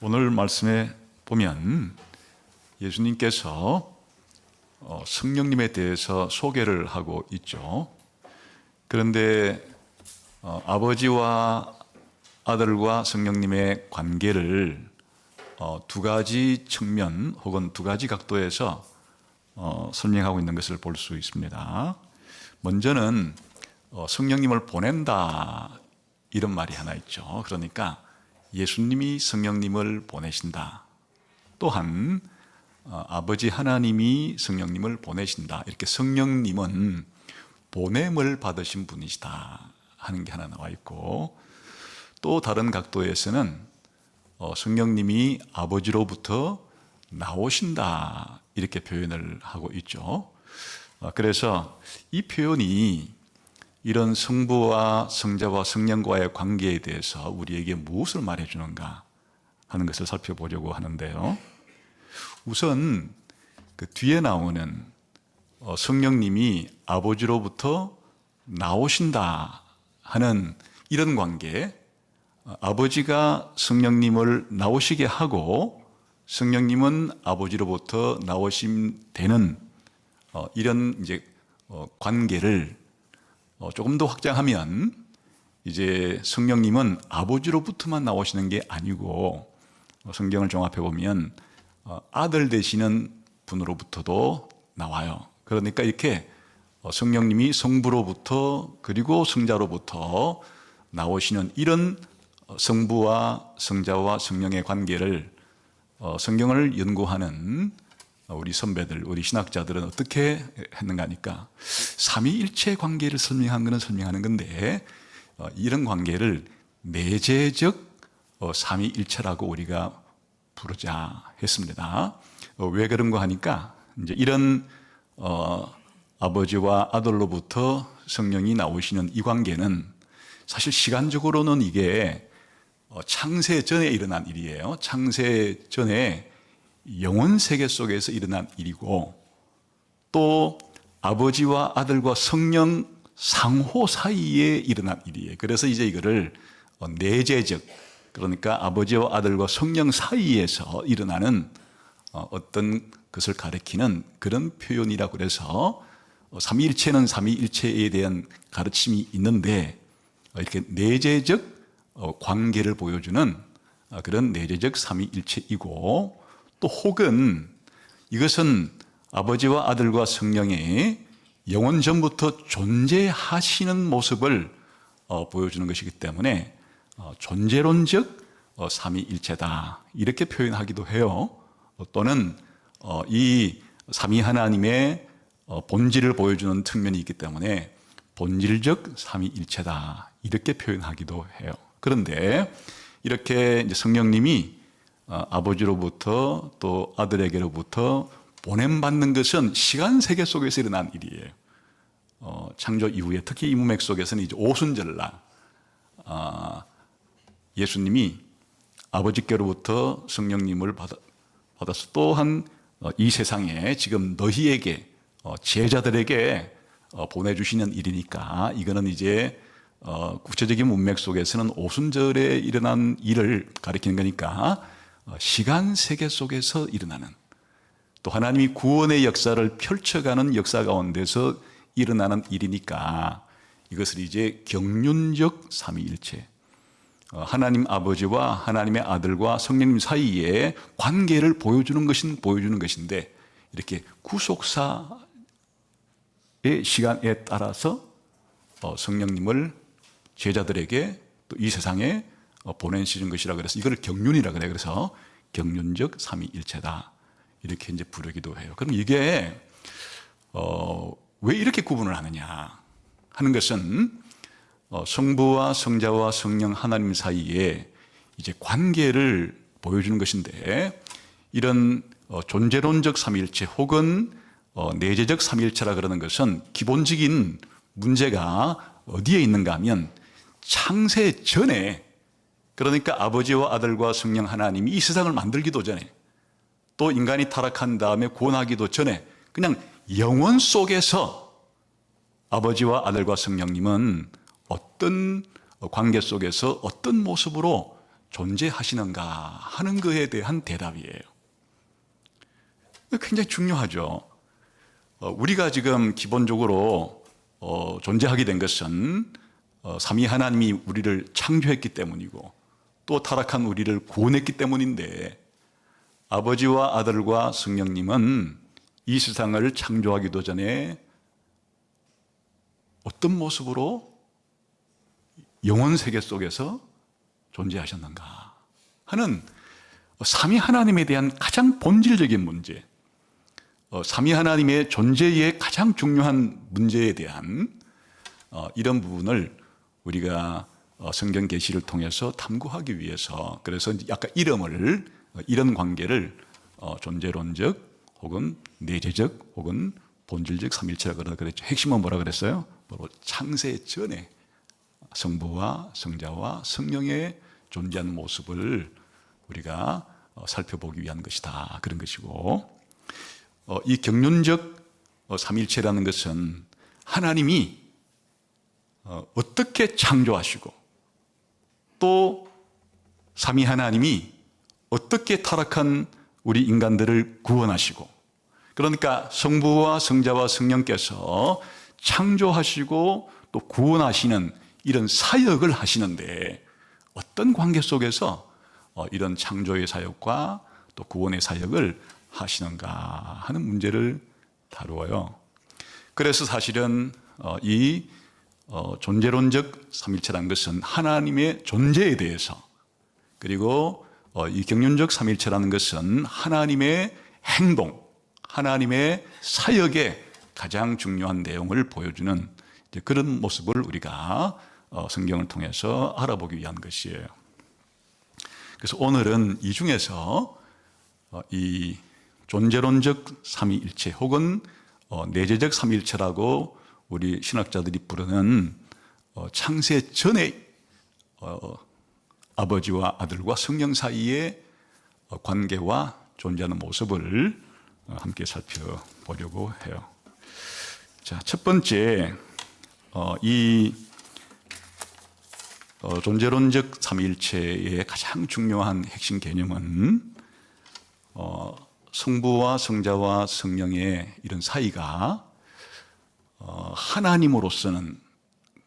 오늘 말씀에 보면 예수님께서 성령님에 대해서 소개를 하고 있죠. 그런데 아버지와 아들과 성령님의 관계를 두 가지 측면 혹은 두 가지 각도에서 설명하고 있는 것을 볼 수 있습니다. 먼저는 성령님을 보낸다 이런 말이 하나 있죠. 그러니까 예수님이 성령님을 보내신다. 또한 아버지 하나님이 성령님을 보내신다. 이렇게 성령님은 보냄을 받으신 분이시다 하는 게 하나 나와 있고, 또 다른 각도에서는 성령님이 아버지로부터 나오신다 이렇게 표현을 하고 있죠. 그래서 이 표현이 이런 성부와 성자와 성령과의 관계에 대해서 우리에게 무엇을 말해주는가 하는 것을 살펴보려고 하는데요. 우선 그 뒤에 나오는 성령님이 아버지로부터 나오신다 하는 이런 관계, 아버지가 성령님을 나오시게 하고 성령님은 아버지로부터 나오심 되는 이런 이제 관계를 조금 더 확장하면 이제 성령님은 아버지로부터만 나오시는 게 아니고 성경을 종합해 보면 아들 되시는 분으로부터도 나와요. 그러니까 이렇게 성령님이 성부로부터 그리고 성자로부터 나오시는 이런 성부와 성자와 성령의 관계를 성경을 연구하는 우리 선배들, 우리 신학자들은 어떻게 했는가 하니까 삼위일체 관계를 설명한 것은 설명하는 건데 이런 관계를 내재적 삼위일체라고 우리가 부르자 했습니다. 왜 그런가 하니까 이제 이런 아버지와 아들로부터 성령이 나오시는 이 관계는 사실 시간적으로는 이게 창세 전에 일어난 일이에요. 창세 전에 영혼 세계 속에서 일어난 일이고, 또 아버지와 아들과 성령 상호 사이에 일어난 일이에요. 그래서 이제 이거를 내재적, 그러니까 아버지와 아들과 성령 사이에서 일어나는 어떤 것을 가리키는 그런 표현이라고 그래서 삼위일체는 삼위일체에 대한 가르침이 있는데 이렇게 내재적 관계를 보여주는 그런 내재적 삼위일체이고, 또 혹은 이것은 아버지와 아들과 성령의 영원 전부터 존재하시는 모습을 보여주는 것이기 때문에 존재론적 삼위일체다 이렇게 표현하기도 해요. 또는 이 삼위 하나님의 본질을 보여주는 측면이 있기 때문에 본질적 삼위일체다 이렇게 표현하기도 해요. 그런데 이렇게 이제 성령님이 아버지로부터 또 아들에게로부터 보냄받는 것은 시간 세계 속에서 일어난 일이에요. 창조 이후에 특히 이 문맥 속에서는 이제 오순절날 예수님이 아버지께로부터 성령님을 받아서 또한 이 세상에 지금 너희에게 제자들에게 보내주시는 일이니까 이거는 이제 구체적인 문맥 속에서는 오순절에 일어난 일을 가리키는 거니까 시간 세계 속에서 일어나는, 또 하나님이 구원의 역사를 펼쳐가는 역사 가운데서 일어나는 일이니까 이것을 이제 경륜적 삼위일체, 하나님 아버지와 하나님의 아들과 성령님 사이의 관계를 보여주는 것인데 이렇게 구속사의 시간에 따라서 성령님을 제자들에게 또 이 세상에 보내시는 것이라 그래서 이걸 경륜이라 그래요. 그래서 경륜적 삼위일체다 이렇게 이제 부르기도 해요. 그럼 이게 왜 이렇게 구분을 하느냐 하는 것은 성부와 성자와 성령 하나님 사이에 이제 관계를 보여주는 것인데, 이런 존재론적 삼위일체 혹은 내재적 삼위일체라 그러는 것은 기본적인 문제가 어디에 있는가 하면 창세 전에, 그러니까 아버지와 아들과 성령 하나님이 이 세상을 만들기도 전에, 또 인간이 타락한 다음에 구원하기도 전에 그냥 영원 속에서 아버지와 아들과 성령님은 어떤 관계 속에서 어떤 모습으로 존재하시는가 하는 것에 대한 대답이에요. 굉장히 중요하죠. 우리가 지금 기본적으로 존재하게 된 것은 삼위 하나님이 우리를 창조했기 때문이고 또 타락한 우리를 구원했기 때문인데, 아버지와 아들과 성령님은 이 세상을 창조하기도 전에 어떤 모습으로 영혼 세계 속에서 존재하셨는가 하는 삼위 하나님에 대한 가장 본질적인 문제, 삼위 하나님의 존재의 가장 중요한 문제에 대한 이런 부분을 우리가 성경 계시를 통해서 탐구하기 위해서, 그래서 아까 이런 관계를 존재론적 혹은 내재적 혹은 본질적 삼일체라고 그랬죠. 핵심은 뭐라 그랬어요? 바로 창세 전에 성부와 성자와 성령의 존재하는 모습을 우리가 살펴보기 위한 것이다, 그런 것이고, 이 경륜적 삼일체라는 것은 하나님이 어떻게 창조하시고 또 삼위 하나님이 어떻게 타락한 우리 인간들을 구원하시고, 그러니까 성부와 성자와 성령께서 창조하시고 또 구원하시는 이런 사역을 하시는데, 어떤 관계 속에서 이런 창조의 사역과 또 구원의 사역을 하시는가 하는 문제를 다루어요. 그래서 사실은 이 존재론적 삼일체라는 것은 하나님의 존재에 대해서, 그리고 이 경륜적 삼일체라는 것은 하나님의 행동, 하나님의 사역에 가장 중요한 내용을 보여주는 그런 모습을 우리가 성경을 통해서 알아보기 위한 것이에요. 그래서 오늘은 이 중에서 이 존재론적 삼위일체 혹은 내재적 삼위일체라고 우리 신학자들이 부르는 창세 전에 아버지와 아들과 성령 사이의 관계와 존재하는 모습을 함께 살펴보려고 해요. 자, 첫 번째, 이 존재론적 삼위일체의 가장 중요한 핵심 개념은 성부와 성자와 성령의 이런 사이가 하나님으로서는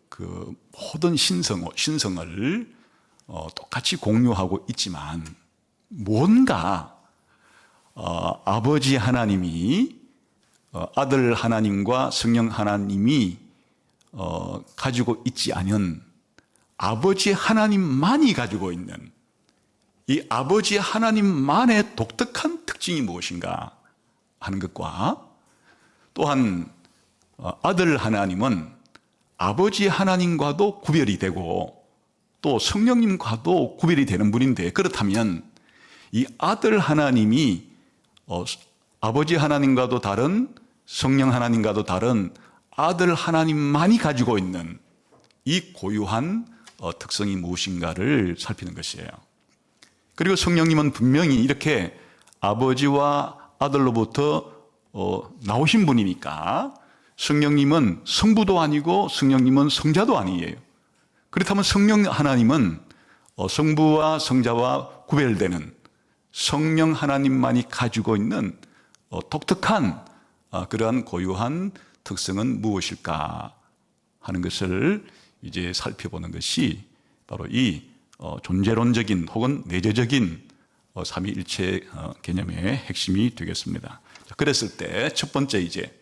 그 모든 신성을 똑같이 공유하고 있지만, 뭔가 아버지 하나님이 아들 하나님과 성령 하나님이 가지고 있지 않은 아버지 하나님만이 가지고 있는 이 아버지 하나님만의 독특한 특징이 무엇인가 하는 것과, 또한 아들 하나님은 아버지 하나님과도 구별이 되고 또 성령님과도 구별이 되는 분인데, 그렇다면 이 아들 하나님이 아버지 하나님과도 다른, 성령 하나님과도 다른 아들 하나님만이 가지고 있는 이 고유한 특성이 무엇인가를 살피는 것이에요. 그리고 성령님은 분명히 이렇게 아버지와 아들로부터 나오신 분이니까 성령님은 성부도 아니고 성령님은 성자도 아니에요. 그렇다면 성령 하나님은 성부와 성자와 구별되는 성령 하나님만이 가지고 있는 독특한 그러한 고유한 특성은 무엇일까 하는 것을 이제 살펴보는 것이 바로 이 존재론적인 혹은 내재적인 삼위일체 개념의 핵심이 되겠습니다. 그랬을 때 첫 번째, 이제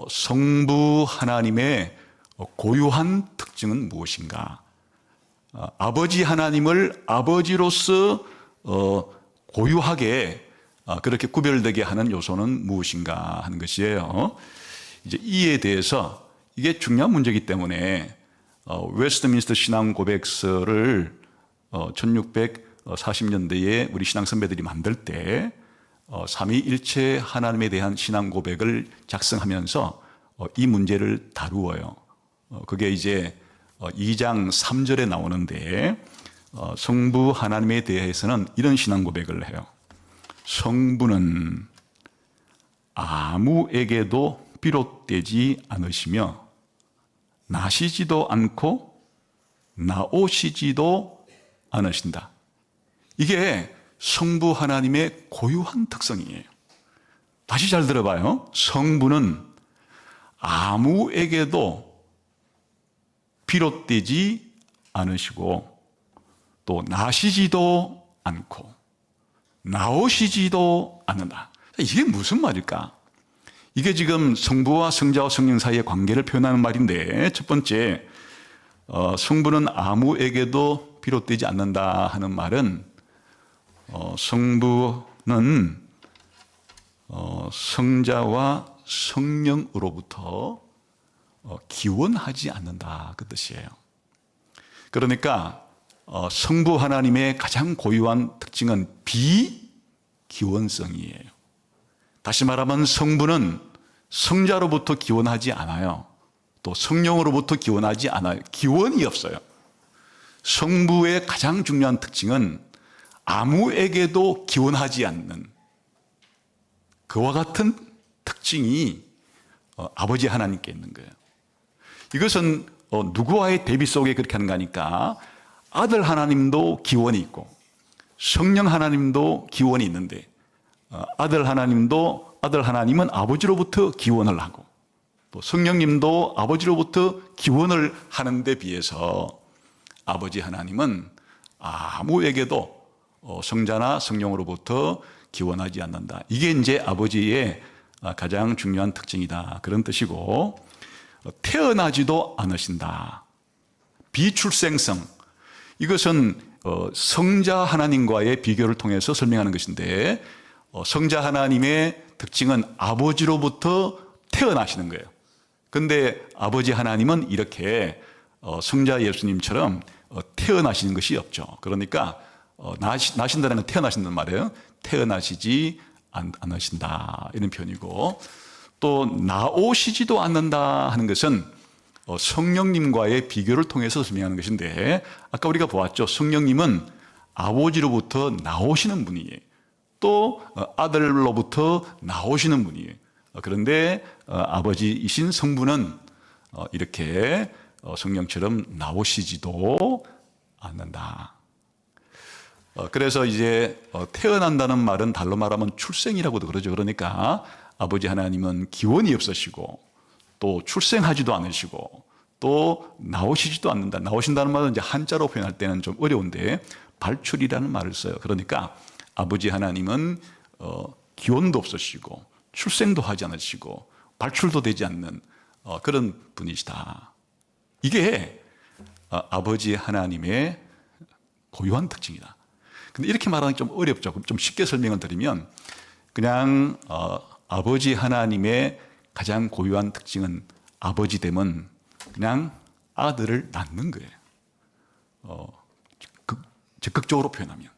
성부 하나님의 고유한 특징은 무엇인가? 아버지 하나님을 아버지로서 고유하게 그렇게 구별되게 하는 요소는 무엇인가 하는 것이에요. 이제 이에 대해서 이게 중요한 문제이기 때문에 웨스트민스터 신앙 고백서를 1640년대에 우리 신앙 선배들이 만들 때 삼위일체 하나님에 대한 신앙 고백을 작성하면서 이 문제를 다루어요. 그게 이제 2장 3절에 나오는데, 성부 하나님에 대해서는 이런 신앙 고백을 해요. 성부는 아무에게도 비롯되지 않으시며 나시지도 않고 나오시지도 않으신다. 이게 성부 하나님의 고유한 특성이에요. 다시 잘 들어봐요. 성부는 아무에게도 비롯되지 않으시고 또 나시지도 않고 나오시지도 않는다. 이게 무슨 말일까? 이게 지금 성부와 성자와 성령 사이의 관계를 표현하는 말인데, 첫 번째, 성부는 아무에게도 비롯되지 않는다 하는 말은 성부는 성자와 성령으로부터 기원하지 않는다, 그 뜻이에요. 그러니까 성부 하나님의 가장 고유한 특징은 비기원성이에요. 다시 말하면 성부는 성자로부터 기원하지 않아요. 또 성령으로부터 기원하지 않아요. 기원이 없어요. 성부의 가장 중요한 특징은 아무에게도 기원하지 않는 그와 같은 특징이 아버지 하나님께 있는 거예요. 이것은 누구와의 대비 속에 그렇게 하는 거니까 아들 하나님도 기원이 있고 성령 하나님도 기원이 있는데 아들 하나님은 아버지로부터 기원을 하고 또 성령님도 아버지로부터 기원을 하는 데 비해서 아버지 하나님은 아무에게도 성자나 성령으로부터 기원하지 않는다. 이게 이제 아버지의 가장 중요한 특징이다, 그런 뜻이고, 태어나지도 않으신다. 비출생성, 이것은 성자 하나님과의 비교를 통해서 설명하는 것인데, 성자 하나님의 특징은 아버지로부터 태어나시는 거예요. 그런데 아버지 하나님은 이렇게 성자 예수님처럼 태어나시는 것이 없죠. 그러니까 나신다는 건 태어나신다는 말이에요. 태어나시지 않으신다, 이런 표현이고, 또 나오시지도 않는다 하는 것은 성령님과의 비교를 통해서 설명하는 것인데, 아까 우리가 보았죠. 성령님은 아버지로부터 나오시는 분이에요. 또 아들로부터 나오시는 분이에요. 그런데 아버지이신 성부는 이렇게 성령처럼 나오시지도 않는다. 그래서 이제 태어난다는 말은 달로 말하면 출생이라고도 그러죠. 그러니까 아버지 하나님은 기원이 없으시고 또 출생하지도 않으시고 또 나오시지도 않는다. 나오신다는 말은 이제 한자로 표현할 때는 좀 어려운데 발출이라는 말을 써요. 그러니까 아버지 하나님은 기원도 없으시고 출생도 하지 않으시고 발출도 되지 않는 그런 분이시다. 이게 아버지 하나님의 고유한 특징이다. 근데 이렇게 말하는 게 좀 어렵죠. 좀 쉽게 설명을 드리면 그냥 아버지 하나님의 가장 고유한 특징은 아버지됨은 그냥 아들을 낳는 거예요. 적극적으로 표현하면.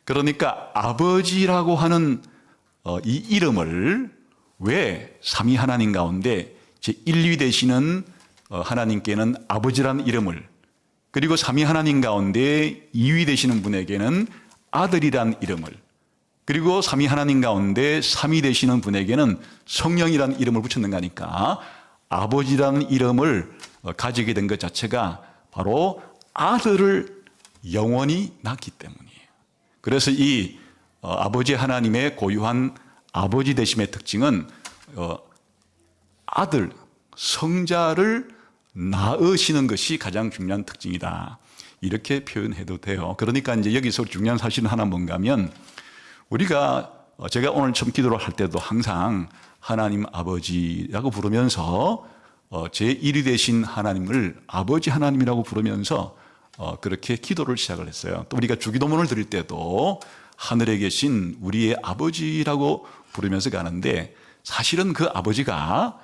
그러니까 아버지라고 하는 이 이름을 왜 삼위 하나님 가운데 제1위 되시는 하나님께는 아버지라는 이름을, 그리고 삼위 하나님 가운데 2위 되시는 분에게는 아들이란 이름을, 그리고 삼위 하나님 가운데 3위 되시는 분에게는 성령이라는 이름을 붙였는가 하니까 아버지라는 이름을 가지게 된 것 자체가 바로 아들을 영원히 낳기 때문이에요. 그래서 이 아버지 하나님의 고유한 아버지 되심의 특징은 아들, 성자를 낳으시는 것이 가장 중요한 특징이다, 이렇게 표현해도 돼요. 그러니까 이제 여기서 중요한 사실은 하나 뭔가 하면, 우리가 제가 오늘 처음 기도를 할 때도 항상 하나님 아버지라고 부르면서 제1위 되신 하나님을 아버지 하나님이라고 부르면서 그렇게 기도를 시작을 했어요. 또 우리가 주기도문을 드릴 때도 하늘에 계신 우리의 아버지라고 부르면서 가는데, 사실은 그 아버지가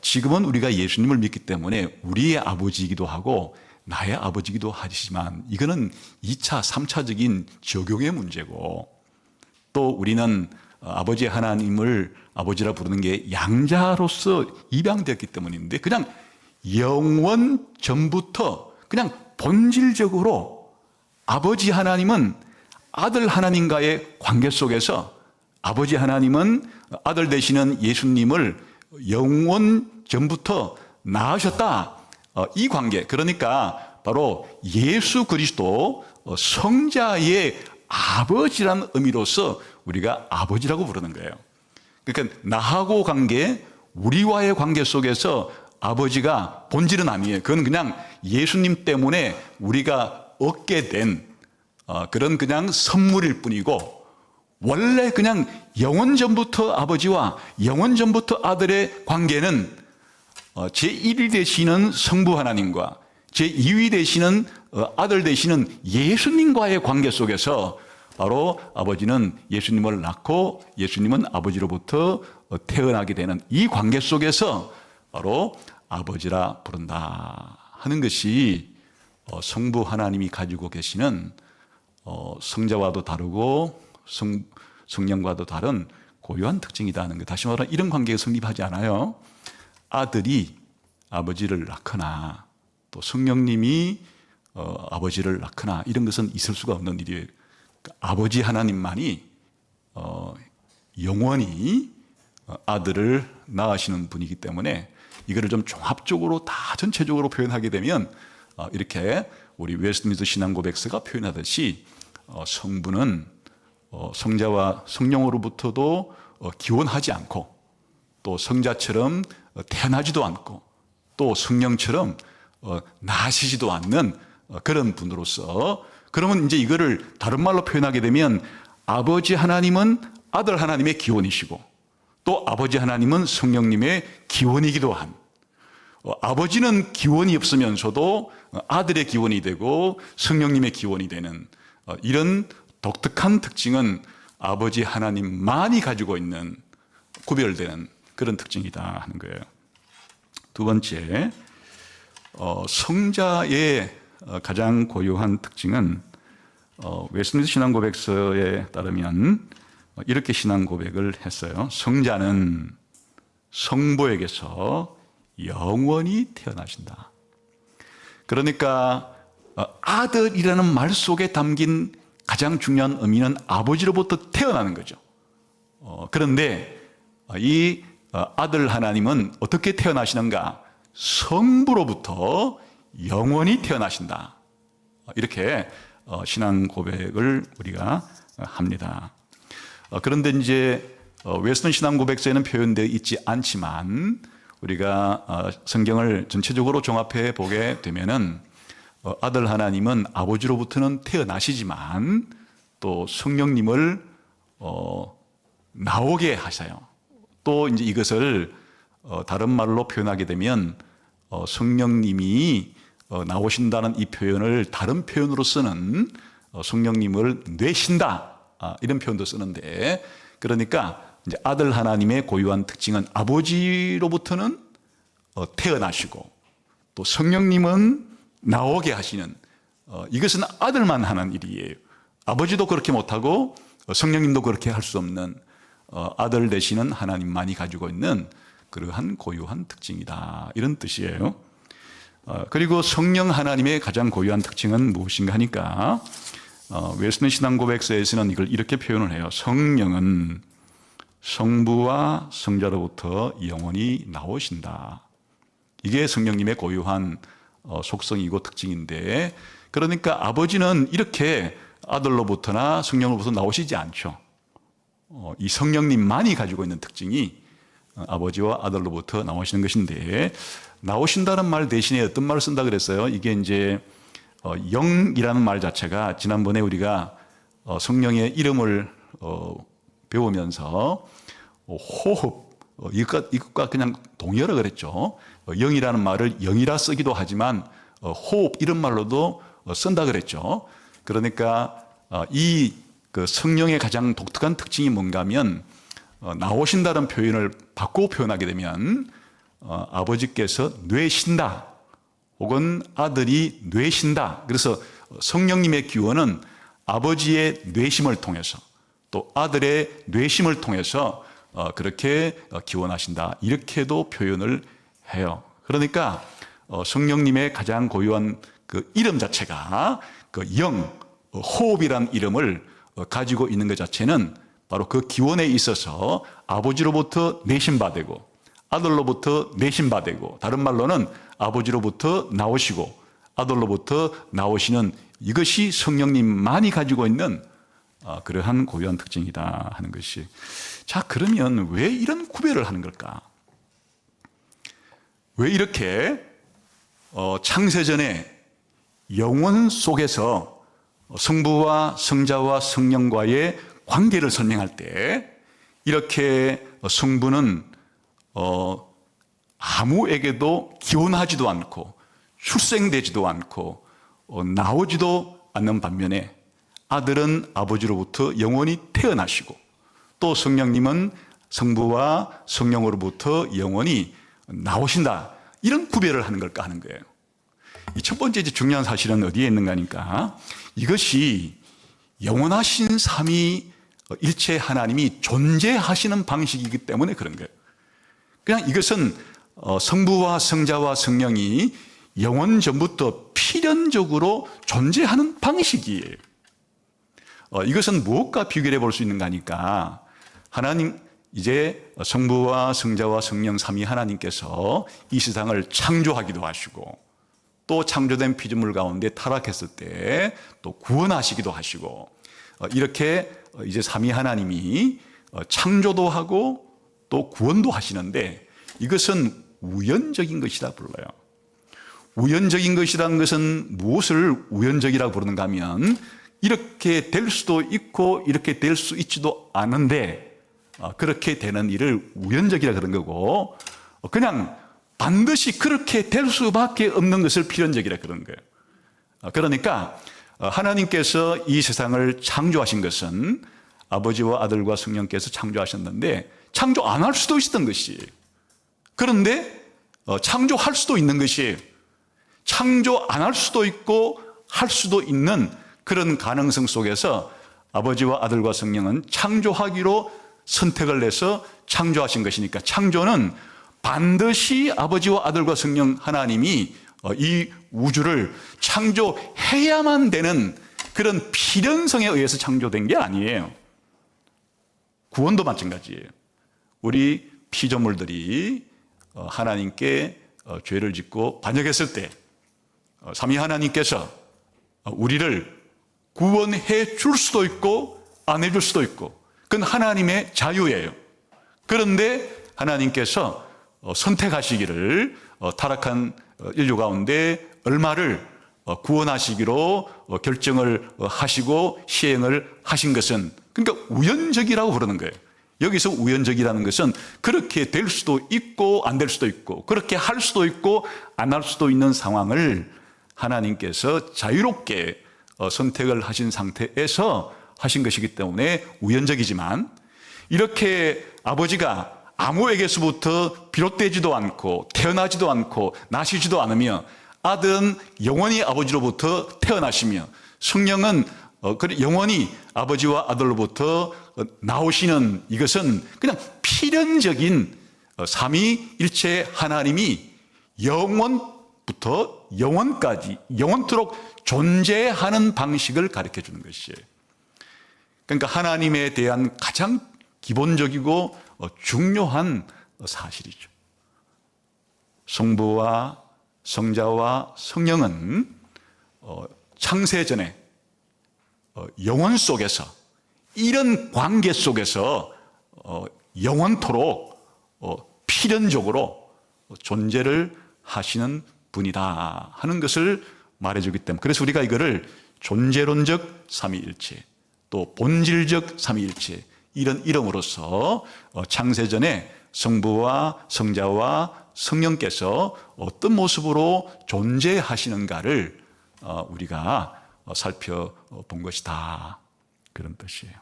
지금은 우리가 예수님을 믿기 때문에 우리의 아버지이기도 하고 나의 아버지이기도 하지만, 이거는 2차, 3차적인 적용의 문제고, 또 우리는 아버지 하나님을 아버지라 부르는 게 양자로서 입양되었기 때문인데, 그냥 영원 전부터 그냥 본질적으로 아버지 하나님은 아들 하나님과의 관계 속에서, 아버지 하나님은 아들 되시는 예수님을 영원 전부터 낳으셨다, 이 관계. 그러니까 바로 예수 그리스도 성자의 아버지라는 의미로서 우리가 아버지라고 부르는 거예요. 그러니까 나하고 관계, 우리와의 관계 속에서 아버지가 본질은 아니에요. 그건 그냥 예수님 때문에 우리가 얻게 된 그런 그냥 선물일 뿐이고, 원래 그냥 영원 전부터 아버지와 영원 전부터 아들의 관계는 제1위 되시는 성부 하나님과 제2위 되시는 아들 되시는 예수님과의 관계 속에서 바로 아버지는 예수님을 낳고 예수님은 아버지로부터 태어나게 되는 이 관계 속에서 바로 아버지라 부른다 하는 것이 성부 하나님이 가지고 계시는 성자와도 다르고 성령과도 다른 고유한 특징이다 하는 것. 다시 말하면 이런 관계가 성립하지 않아요. 아들이 아버지를 낳거나 또 성령님이 아버지를 낳거나 이런 것은 있을 수가 없는 일이에요. 아버지 하나님만이 영원히 아들을 낳으시는 분이기 때문에 이거를 좀 종합적으로 다 전체적으로 표현하게 되면 이렇게 우리 웨스트민스터 신앙고백서가 표현하듯이 성부는 성자와 성령으로부터도 기원하지 않고 또 성자처럼 태어나지도 않고 또 성령처럼 나시지도 않는 그런 분으로서, 그러면 이제 이거를 다른 말로 표현하게 되면 아버지 하나님은 아들 하나님의 기원이시고 또 아버지 하나님은 성령님의 기원이기도 한, 아버지는 기원이 없으면서도 아들의 기원이 되고 성령님의 기원이 되는 이런 독특한 특징은 아버지 하나님만이 가지고 있는 구별되는 그런 특징이다 하는 거예요. 두 번째, 성자의 가장 고유한 특징은 웨스트민스터 신앙고백서에 따르면 이렇게 신앙고백을 했어요. 성자는 성부에게서 영원히 태어나신다. 그러니까 아들이라는 말 속에 담긴 가장 중요한 의미는 아버지로부터 태어나는 거죠. 그런데 이 아들 하나님은 어떻게 태어나시는가? 성부로부터 영원히 태어나신다. 이렇게 신앙 고백을 우리가 합니다. 그런데 이제 웨스턴 신앙 고백서에는 표현되어 있지 않지만 우리가 성경을 전체적으로 종합해 보게 되면은 아들 하나님은 아버지로부터는 태어나시지만 또 성령님을 나오게 하셔요. 또 이제 이것을 다른 말로 표현하게 되면 성령님이 나오신다는 이 표현을 다른 표현으로 쓰는 성령님을 내신다, 이런 표현도 쓰는데, 그러니까 이제 아들 하나님의 고유한 특징은 아버지로부터는 태어나시고 또 성령님은 나오게 하시는, 이것은 아들만 하는 일이에요. 아버지도 그렇게 못하고 성령님도 그렇게 할 수 없는 아들 되시는 하나님만이 가지고 있는 그러한 고유한 특징이다, 이런 뜻이에요. 그리고 성령 하나님의 가장 고유한 특징은 무엇인가 하니까 웨스턴 신앙고백서에서는 이걸 이렇게 표현을 해요. 성령은 성부와 성자로부터 영원히 나오신다. 이게 성령님의 고유한 속성이고 특징인데, 그러니까 아버지는 이렇게 아들로부터나 성령으로부터 나오시지 않죠. 이 성령님만이 가지고 있는 특징이 아버지와 아들로부터 나오시는 것인데, 나오신다는 말 대신에 어떤 말을 쓴다 그랬어요? 이게 이제 영이라는 말 자체가 지난번에 우리가 성령의 이름을 배우면서 호흡, 이것과 그냥 동의어라 그랬죠. 영이라는 말을 영이라 쓰기도 하지만 호흡 이런 말로도 쓴다 그랬죠. 그러니까 이 그 성령의 가장 독특한 특징이 뭔가 하면 나오신다는 표현을 바꾸어 표현하게 되면 아버지께서 뇌신다 혹은 아들이 뇌신다. 그래서 성령님의 기원은 아버지의 뇌심을 통해서 또 아들의 뇌심을 통해서 그렇게 기원하신다, 이렇게도 표현을 해요. 그러니까 성령님의 가장 고유한 그 이름 자체가 그 영, 호흡이라는 이름을 가지고 있는 것 자체는 바로 그 기원에 있어서 아버지로부터 내심받고 아들로부터 내심받고, 다른 말로는 아버지로부터 나오시고 아들로부터 나오시는 이것이 성령님만이 가지고 있는 그러한 고유한 특징이다 하는 것이. 자, 그러면 왜 이런 구별을 하는 걸까? 왜 이렇게 창세전에 영혼 속에서 성부와 성자와 성령과의 관계를 설명할 때 이렇게 성부는 아무에게도 기원하지도 않고 출생되지도 않고 나오지도 않는 반면에 아들은 아버지로부터 영원히 태어나시고 또 성령님은 성부와 성령으로부터 영원히 나오신다. 이런 구별을 하는 걸까 하는 거예요. 이 첫 번째 이제 중요한 사실은 어디에 있는가 하니까 이것이 영원하신 삼위일체 하나님이 존재하시는 방식이기 때문에 그런 거예요. 그냥 이것은 성부와 성자와 성령이 영원 전부터 필연적으로 존재하는 방식이에요. 이것은 무엇과 비교해 볼 수 있는가 하니까 하나님 이제 성부와 성자와 성령 삼위 하나님께서 이 세상을 창조하기도 하시고 또 창조된 피조물 가운데 타락했을 때 또 구원하시기도 하시고 이렇게 이제 삼위 하나님이 창조도 하고 또 구원도 하시는데 이것은 우연적인 것이라 불러요. 우연적인 것이라는 것은 무엇을 우연적이라고 부르는가 하면 이렇게 될 수도 있고 이렇게 될 수 있지도 않은데 그렇게 되는 일을 우연적이라 그런 거고 그냥 반드시 그렇게 될 수밖에 없는 것을 필연적이라 그런 거예요. 그러니까 하나님께서 이 세상을 창조하신 것은 아버지와 아들과 성령께서 창조하셨는데 창조 안 할 수도 있었던 것이 그런데 창조할 수도 있는 것이 창조 안 할 수도 있고 할 수도 있는 그런 가능성 속에서 아버지와 아들과 성령은 창조하기로 선택을 해서 창조하신 것이니까 창조는 반드시 아버지와 아들과 성령 하나님이 이 우주를 창조해야만 되는 그런 필연성에 의해서 창조된 게 아니에요. 구원도 마찬가지예요. 우리 피조물들이 하나님께 죄를 짓고 반역했을 때 삼위 하나님께서 우리를 구원해 줄 수도 있고 안 해줄 수도 있고 그건 하나님의 자유예요. 그런데 하나님께서 선택하시기를 타락한 인류 가운데 얼마를 구원하시기로 결정을 하시고 시행을 하신 것은 그러니까 우연적이라고 부르는 거예요. 여기서 우연적이라는 것은 그렇게 될 수도 있고 안 될 수도 있고 그렇게 할 수도 있고 안 할 수도 있는 상황을 하나님께서 자유롭게 선택을 하신 상태에서 하신 것이기 때문에 우연적이지만 이렇게 아버지가 아무에게서부터 비롯되지도 않고 태어나지도 않고 나시지도 않으며 아들은 영원히 아버지로부터 태어나시며 성령은 영원히 아버지와 아들로부터 나오시는 이것은 그냥 필연적인 삼위일체 하나님이 영원부터 영원까지 영원토록 존재하는 방식을 가르쳐 주는 것이에요. 그러니까 하나님에 대한 가장 기본적이고 중요한 사실이죠. 성부와 성자와 성령은 창세전에 영원 속에서 이런 관계 속에서 영원토록 필연적으로 존재를 하시는 분이다 하는 것을 말해주기 때문에 그래서 우리가 이거를 존재론적 삼위일체 또 본질적 삼위일체 이런 이름으로서 창세전에 성부와 성자와 성령께서 어떤 모습으로 존재하시는가를 우리가 살펴본 것이다. 그런 뜻이에요.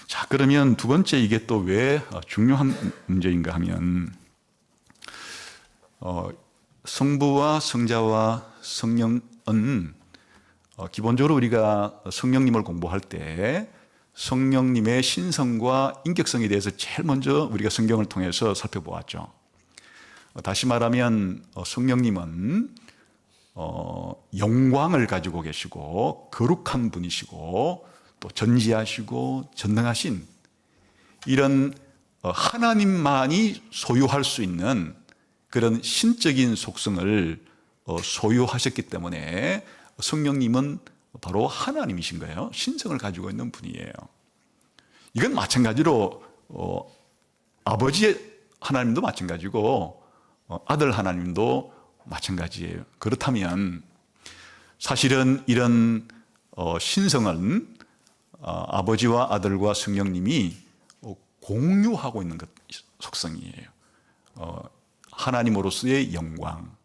자, 그러면 두 번째 이게 또 왜 중요한 문제인가 하면 성부와 성자와 성령은 기본적으로 우리가 성령님을 공부할 때 성령님의 신성과 인격성에 대해서 제일 먼저 우리가 성경을 통해서 살펴보았죠. 다시 말하면 성령님은 영광을 가지고 계시고 거룩한 분이시고 또 전지하시고 전능하신 이런 하나님만이 소유할 수 있는 그런 신적인 속성을 소유하셨기 때문에 성령님은 바로 하나님이신 거예요. 신성을 가지고 있는 분이에요. 이건 마찬가지로 아버지 하나님도 마찬가지고 아들 하나님도 마찬가지예요. 그렇다면 사실은 이런 신성은 아버지와 아들과 성령님이 공유하고 있는 속성이에요. 하나님으로서의 영광,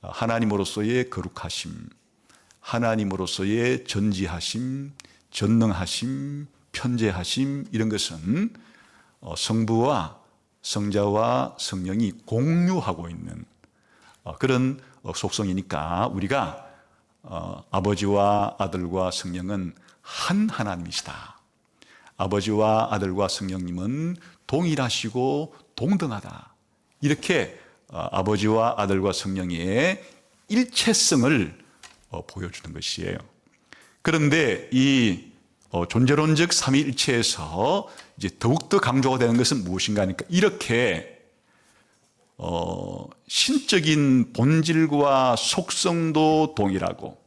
하나님으로서의 거룩하심, 하나님으로서의 전지하심, 전능하심, 편재하심, 이런 것은 성부와 성자와 성령이 공유하고 있는 그런 속성이니까 우리가 아버지와 아들과 성령은 한 하나님이시다. 아버지와 아들과 성령님은 동일하시고 동등하다. 이렇게 아버지와 아들과 성령의 일체성을 보여주는 것이에요. 그런데 이 존재론적 삼위일체에서 이제 더욱더 강조가 되는 것은 무엇인가 하니까 이렇게 신적인 본질과 속성도 동일하고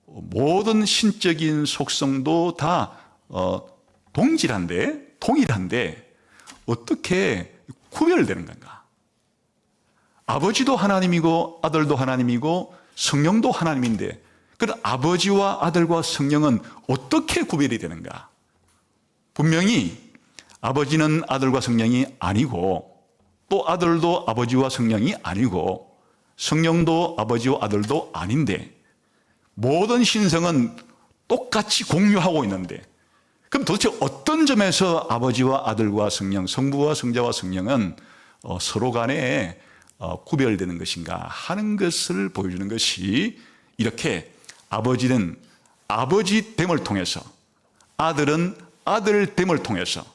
모든 신적인 속성도 다 동일한데 어떻게 구별되는 건가? 아버지도 하나님이고 아들도 하나님이고 성령도 하나님인데 그럼 아버지와 아들과 성령은 어떻게 구별이 되는가? 분명히 아버지는 아들과 성령이 아니고 또 아들도 아버지와 성령이 아니고 성령도 아버지와 아들도 아닌데 모든 신성은 똑같이 공유하고 있는데 그럼 도대체 어떤 점에서 아버지와 아들과 성령, 성부와 성자와 성령은 서로 간에 구별되는 것인가 하는 것을 보여주는 것이 이렇게 아버지는 아버지됨을 통해서 아들은 아들됨을 통해서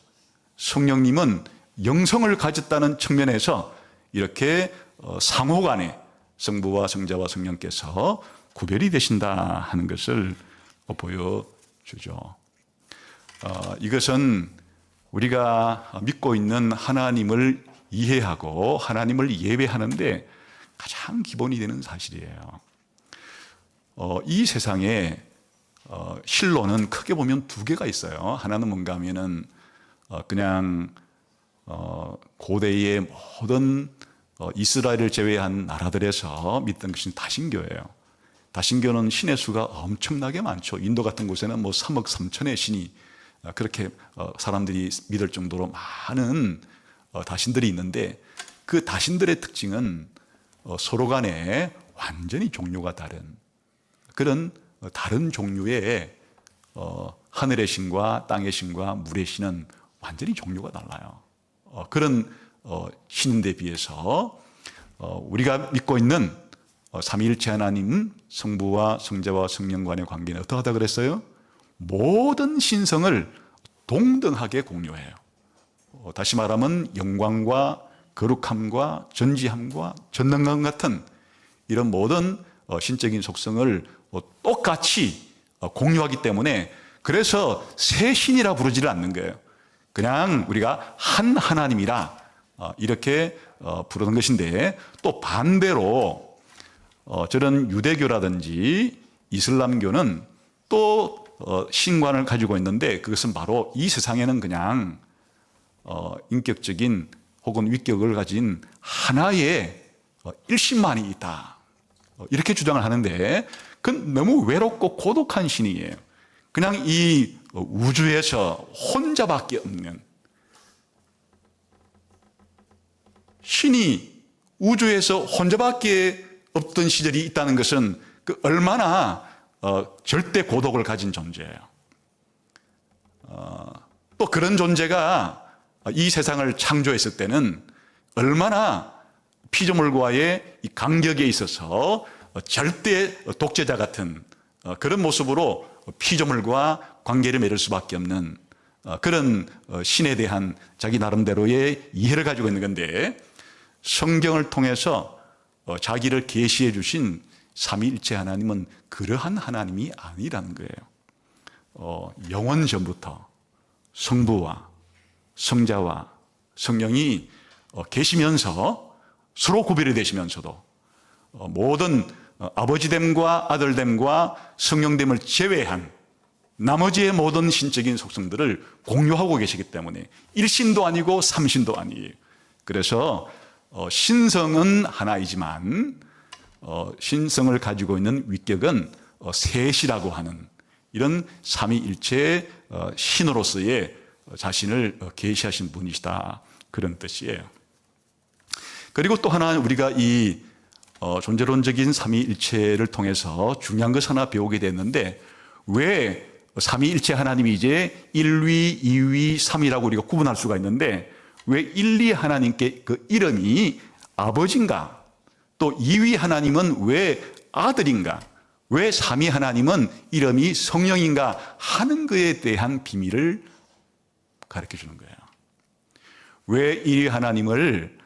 성령님은 영성을 가졌다는 측면에서 이렇게 상호간에 성부와 성자와 성령께서 구별이 되신다 하는 것을 보여주죠. 이것은 우리가 믿고 있는 하나님을 이해하고 하나님을 예배하는데 가장 기본이 되는 사실이에요. 이 세상에 신론은 크게 보면 두 개가 있어요. 하나는 뭔가 하면은 그냥 고대의 모든 이스라엘을 제외한 나라들에서 믿던 것이 다신교예요. 다신교는 신의 수가 엄청나게 많죠. 인도 같은 곳에는 뭐 3억 3천의 신이 그렇게 사람들이 믿을 정도로 많은 다신들이 있는데 그 다신들의 특징은 서로 간에 완전히 종류가 다른 그런 다른 종류의 하늘의 신과 땅의 신과 물의 신은 완전히 종류가 달라요. 그런 신인데 비해서 우리가 믿고 있는 삼위일체 하나님 성부와 성자와 성령 간의 관계는 어떠하다 그랬어요? 모든 신성을 동등하게 공유해요. 다시 말하면 영광과 거룩함과 전지함과 전능감 같은 이런 모든 신적인 속성을 똑같이 공유하기 때문에 그래서 세 신이라 부르지를 않는 거예요. 그냥 우리가 한 하나님이라 이렇게 부르는 것인데 또 반대로 저런 유대교라든지 이슬람교는 또 신관을 가지고 있는데 그것은 바로 이 세상에는 그냥 인격적인 혹은 위격을 가진 하나의 일신만이 있다. 이렇게 주장을 하는데 그건 너무 외롭고 고독한 신이에요. 그냥 이 우주에서 혼자밖에 없는 신이 우주에서 혼자밖에 없던 시절이 있다는 것은 그 얼마나 절대 고독을 가진 존재예요. 또 그런 존재가 이 세상을 창조했을 때는 얼마나 피조물과의 이 간격에 있어서 절대 독재자 같은 그런 모습으로 피조물과 관계를 맺을 수밖에 없는 그런 신에 대한 자기 나름대로의 이해를 가지고 있는 건데 성경을 통해서 자기를 계시해 주신 삼위일체 하나님은 그러한 하나님이 아니라는 거예요. 영원 전부터 성부와 성자와 성령이 계시면서 서로 구별이 되시면서도 모든 아버지됨과 아들됨과 성령됨을 제외한 나머지의 모든 신적인 속성들을 공유하고 계시기 때문에 일신도 아니고 삼신도 아니에요. 그래서 신성은 하나이지만 신성을 가지고 있는 위격은 셋이라고 하는 이런 삼위일체의 신으로서의 자신을 계시하신 분이시다, 그런 뜻이에요. 그리고 또 하나 우리가 이 존재론적인 삼위일체를 통해서 중요한 것 하나 배우게 됐는데, 왜 삼위일체 하나님이 이제 1위, 2위, 3위라고 우리가 구분할 수가 있는데 왜 1, 2 하나님께 그 이름이 아버지인가, 또 2위 하나님은 왜 아들인가, 왜 3위 하나님은 이름이 성령인가 하는 것에 대한 비밀을 가르쳐 주는 거예요. 왜 1위 하나님을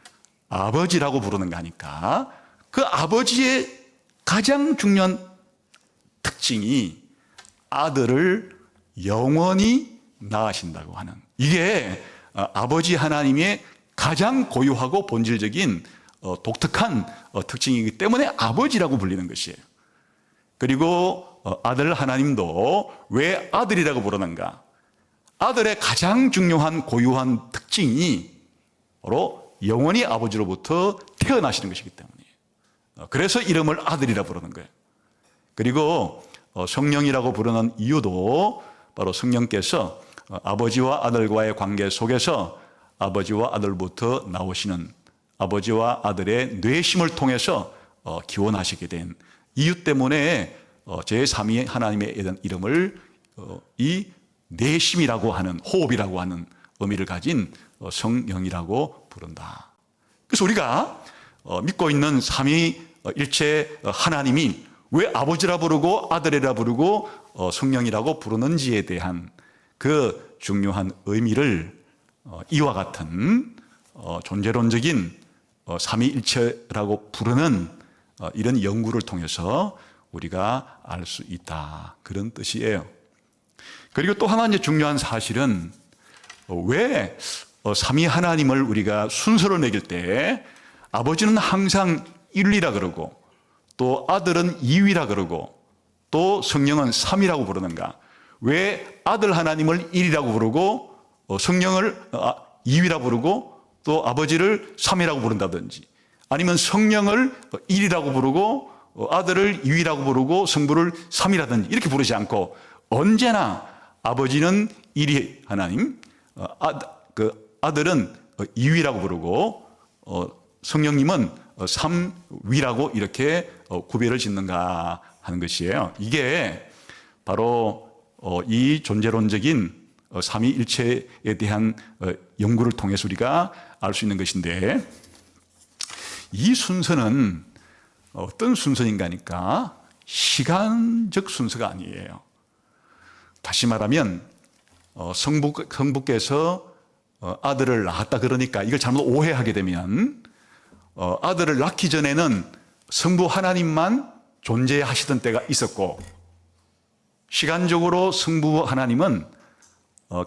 아버지라고 부르는가 하니까 그 아버지의 가장 중요한 특징이 아들을 영원히 낳으신다고 하는, 이게 아버지 하나님의 가장 고유하고 본질적인 독특한 특징이기 때문에 아버지라고 불리는 것이에요. 그리고 아들 하나님도 왜 아들이라고 부르는가, 아들의 가장 중요한 고유한 특징이 바로 영원히 아버지로부터 태어나시는 것이기 때문이에요. 그래서 이름을 아들이라 부르는 거예요. 그리고 성령이라고 부르는 이유도 바로 성령께서 아버지와 아들과의 관계 속에서 아버지와 아들부터 나오시는 아버지와 아들의 뇌심을 통해서 기원하시게 된 이유 때문에 제3위 하나님의 이름을 이 뇌심이라고 하는, 호흡이라고 하는 의미를 가진 성령이라고 부른다. 그래서 우리가 믿고 있는 삼위일체 하나님이 왜 아버지라 부르고 아들이라 부르고 성령이라고 부르는지에 대한 그 중요한 의미를 이와 같은 존재론적인 삼위일체라고 부르는 이런 연구를 통해서 우리가 알 수 있다, 그런 뜻이에요. 그리고 또 하나 이제 중요한 사실은 왜 삼위 하나님을 우리가 순서로 매길 때 아버지는 항상 1위라 그러고 또 아들은 2위라 그러고 또 성령은 3위라고 부르는가? 왜 아들 하나님을 1위라고 부르고 성령을 2위라 부르고 또 아버지를 3위라고 부른다든지, 아니면 성령을 1위라고 부르고 아들을 2위라고 부르고 성부를 3위라든지 이렇게 부르지 않고 언제나 아버지는 1위 하나님, 아들은 2위라고 부르고 성령님은 3위라고 이렇게 구별을 짓는가 하는 것이에요. 이게 바로 이 존재론적인 삼위일체에 대한 연구를 통해서 우리가 알 수 있는 것인데, 이 순서는 어떤 순서인가 하니까 시간적 순서가 아니에요. 다시 말하면 성부께서 아들을 낳았다 그러니까 이걸 잘못 오해하게 되면 아들을 낳기 전에는 성부 하나님만 존재하시던 때가 있었고, 시간적으로 성부 하나님은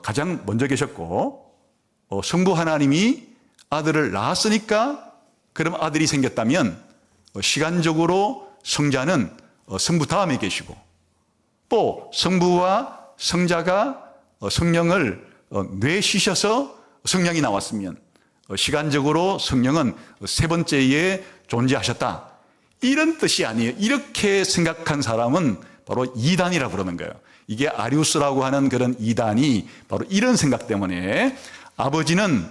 가장 먼저 계셨고, 성부 하나님이 아들을 낳았으니까 그럼 아들이 생겼다면 시간적으로 성자는 성부 다음에 계시고, 또 성부와 성자가 성령을 내쉬셔서 성령이 나왔으면 시간적으로 성령은 세 번째에 존재하셨다, 이런 뜻이 아니에요. 이렇게 생각한 사람은 바로 이단이라 부르는 거예요. 이게 아리우스라고 하는 그런 이단이 바로 이런 생각 때문에 아버지는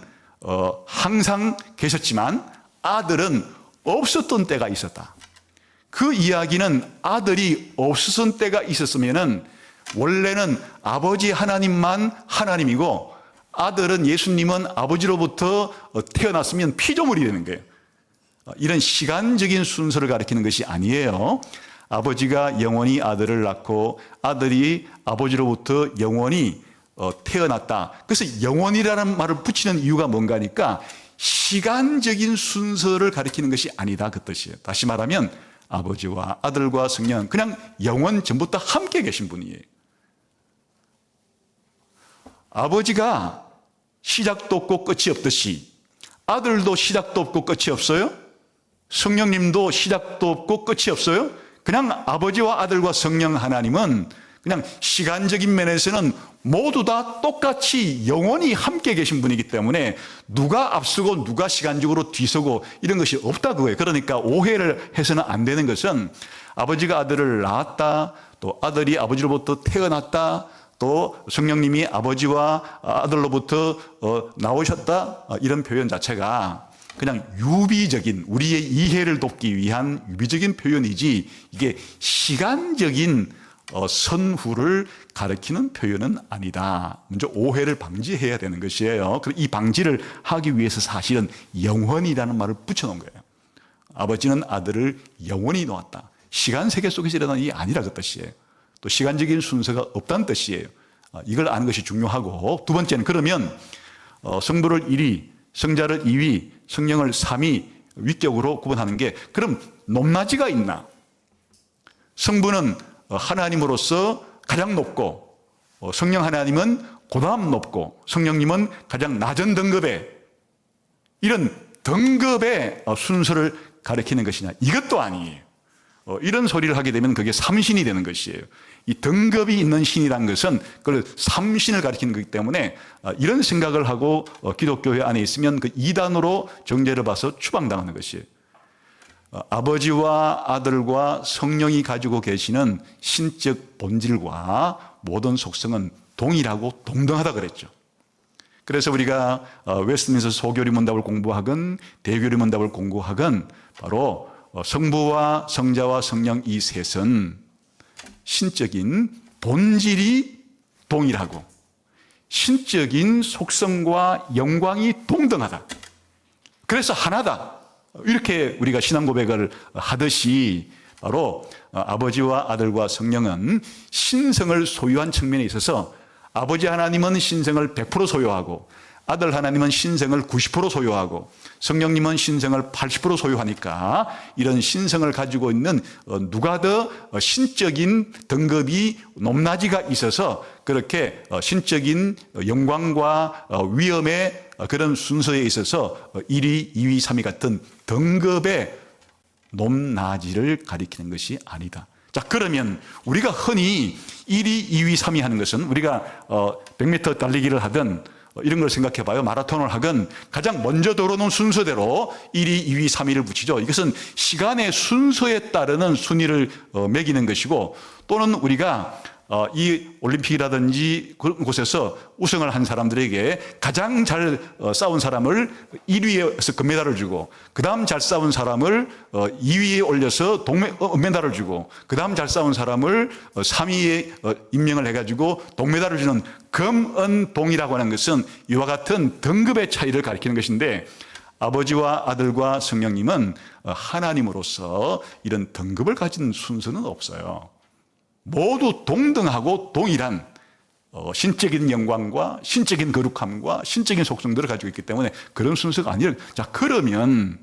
항상 계셨지만 아들은 없었던 때가 있었다. 그 이야기는 아들이 없었던 때가 있었으면은 원래는 아버지 하나님만 하나님이고 아들은 예수님은 아버지로부터 태어났으면 피조물이 되는 거예요. 이런 시간적인 순서를 가리키는 것이 아니에요. 아버지가 영원히 아들을 낳고 아들이 아버지로부터 영원히 태어났다. 그래서 영원이라는 말을 붙이는 이유가 뭔가 하니까 시간적인 순서를 가리키는 것이 아니다, 그 뜻이에요. 다시 말하면 아버지와 아들과 성령은 그냥 영원 전부터 함께 계신 분이에요. 아버지가 시작도 없고 끝이 없듯이 아들도 시작도 없고 끝이 없어요. 성령님도 시작도 없고 끝이 없어요. 그냥 아버지와 아들과 성령 하나님은 그냥 시간적인 면에서는 모두 다 똑같이 영원히 함께 계신 분이기 때문에 누가 앞서고 누가 시간적으로 뒤서고 이런 것이 없다 그거예요. 그러니까 오해를 해서는 안 되는 것은 아버지가 아들을 낳았다, 또 아들이 아버지로부터 태어났다, 또 성령님이 아버지와 아들로부터 나오셨다, 이런 표현 자체가 그냥 유비적인, 우리의 이해를 돕기 위한 유비적인 표현이지 이게 시간적인 선후를 가리키는 표현은 아니다. 먼저 오해를 방지해야 되는 것이에요. 이 방지를 하기 위해서 사실은 영원이라는 말을 붙여놓은 거예요. 아버지는 아들을 영원히 놓았다. 시간 세계 속에서 일어나는 일이 아니라 그 뜻이에요. 또 시간적인 순서가 없다는 뜻이에요. 이걸 아는 것이 중요하고, 두 번째는 그러면 성부를 1위, 성자를 2위, 성령을 3위 위격으로 구분하는 게, 그럼 높낮이가 있나? 성부는 하나님으로서 가장 높고, 성령 하나님은 그다음 높고, 성령님은 가장 낮은 등급에, 이런 등급의 순서를 가리키는 것이냐? 이것도 아니에요. 이런 소리를 하게 되면 그게 삼신이 되는 것이에요. 이 등급이 있는 신이란 것은 그걸 삼신을 가리키는 거기 때문에 이런 생각을 하고 기독교회 안에 있으면 그 이단으로 정죄를 봐서 추방당하는 것이에요. 아버지와 아들과 성령이 가지고 계시는 신적 본질과 모든 속성은 동일하고 동등하다 그랬죠. 그래서 우리가 웨스트민스터 소교리 문답을 공부하건 대교리 문답을 공부하건 바로 성부와 성자와 성령 이 셋은 신적인 본질이 동일하고 신적인 속성과 영광이 동등하다. 그래서 하나다. 이렇게 우리가 신앙 고백을 하듯이 바로 아버지와 아들과 성령은 신성을 소유한 측면에 있어서 아버지 하나님은 신성을 100% 소유하고 아들 하나님은 신성을 90% 소유하고 성령님은 신성을 80% 소유하니까 이런 신성을 가지고 있는 누가 더 신적인 등급이 높낮이가 있어서 그렇게 신적인 영광과 위엄의 그런 순서에 있어서 1위, 2위, 3위 같은 등급의 높낮이를 가리키는 것이 아니다. 자, 그러면 우리가 흔히 1위, 2위, 3위 하는 것은 우리가 100m 달리기를 하든 이런 걸 생각해 봐요. 마라톤을 하건 가장 먼저 들어오는 순서대로 1위, 2위, 3위를 붙이죠. 이것은 시간의 순서에 따르는 순위를 매기는 것이고, 또는 우리가 이 올림픽이라든지 그런 곳에서 우승을 한 사람들에게 가장 잘 싸운 사람을 1위에서 금메달을 주고, 그 다음 잘 싸운 사람을 2위에 올려서 은메달을 주고, 그 다음 잘 싸운 사람을 3위에 임명을 해가지고 동메달을 주는 금, 은, 동이라고 하는 것은 이와 같은 등급의 차이를 가리키는 것인데, 아버지와 아들과 성령님은 하나님으로서 이런 등급을 가진 순서는 없어요. 모두 동등하고 동일한 신적인 영광과 신적인 거룩함과 신적인 속성들을 가지고 있기 때문에 그런 순서가 아니라, 자, 그러면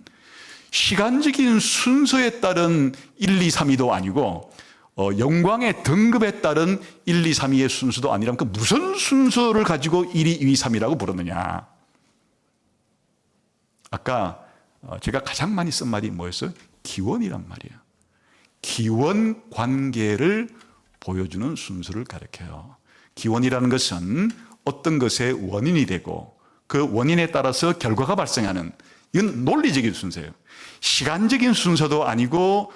시간적인 순서에 따른 1, 2, 3위도 아니고 영광의 등급에 따른 1, 2, 3위의 순서도 아니라면 그 무슨 순서를 가지고 1위, 2위, 3위라고 부르느냐? 아까 제가 가장 많이 쓴 말이 뭐였어요? 기원이란 말이에요. 기원 관계를 보여주는 순서를 가리켜요. 기원이라는 것은 어떤 것의 원인이 되고 그 원인에 따라서 결과가 발생하는, 이건 논리적인 순서예요. 시간적인 순서도 아니고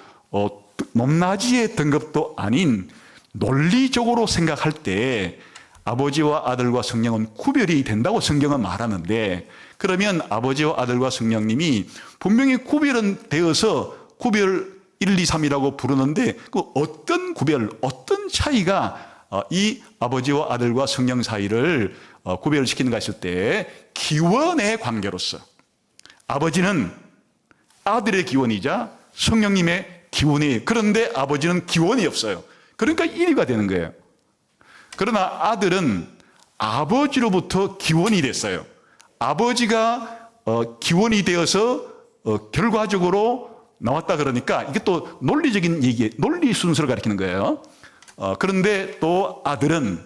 높낮이의 등급도 아닌 논리적으로 생각할 때 아버지와 아들과 성령은 구별이 된다고 성경은 말하는데, 그러면 아버지와 아들과 성령님이 분명히 구별은 되어서 구별 1, 2, 3이라고 부르는데 그 어떤 구별, 어떤 차이가 이 아버지와 아들과 성령 사이를 구별을 시키는가 했을 때, 기원의 관계로서 아버지는 아들의 기원이자 성령님의 기원이에요. 그런데 아버지는 기원이 없어요. 그러니까 1위가 되는 거예요. 그러나 아들은 아버지로부터 기원이 됐어요. 아버지가 기원이 되어서 결과적으로 나왔다 그러니까 이게 또 논리적인 얘기, 논리 순서를 가리키는 거예요. 그런데 또 아들은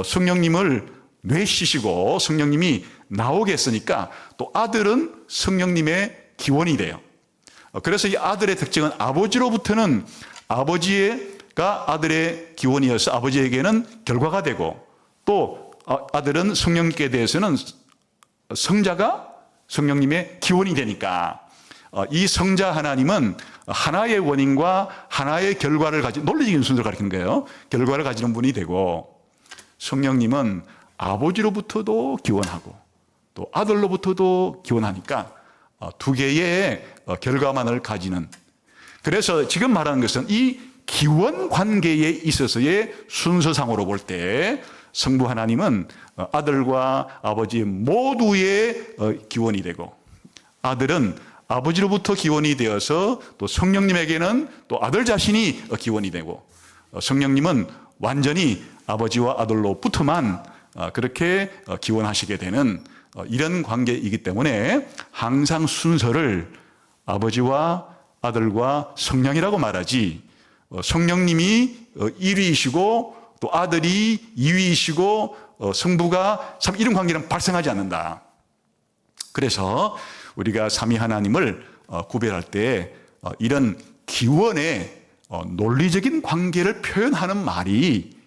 성령님을 내쉬시고 성령님이 나오게 했으니까 또 아들은 성령님의 기원이 돼요. 그래서 이 아들의 특징은 아버지로부터는 아버지가 아들의 기원이어서 아버지에게는 결과가 되고, 또 아들은 성령님께 대해서는 성자가 성령님의 기원이 되니까 이 성자 하나님은 하나의 원인과 하나의 결과를 가진, 논리적인 순서를 가리키는 거예요. 결과를 가지는 분이 되고, 성령님은 아버지로부터도 기원하고 또 아들로부터도 기원하니까 두 개의 결과만을 가지는, 그래서 지금 말하는 것은 이 기원 관계에 있어서의 순서상으로 볼 때 성부 하나님은 아들과 아버지 모두의 기원이 되고, 아들은 아버지로부터 기원이 되어서 또 성령님에게는 또 아들 자신이 기원이 되고, 성령님은 완전히 아버지와 아들로부터만 그렇게 기원하시게 되는 이런 관계이기 때문에 항상 순서를 아버지와 아들과 성령이라고 말하지, 성령님이 1위이시고 또 아들이 2위이시고 성부가 참 이런 관계는 발생하지 않는다. 그래서 우리가 삼위 하나님을 구별할 때 이런 기원의 논리적인 관계를 표현하는 말이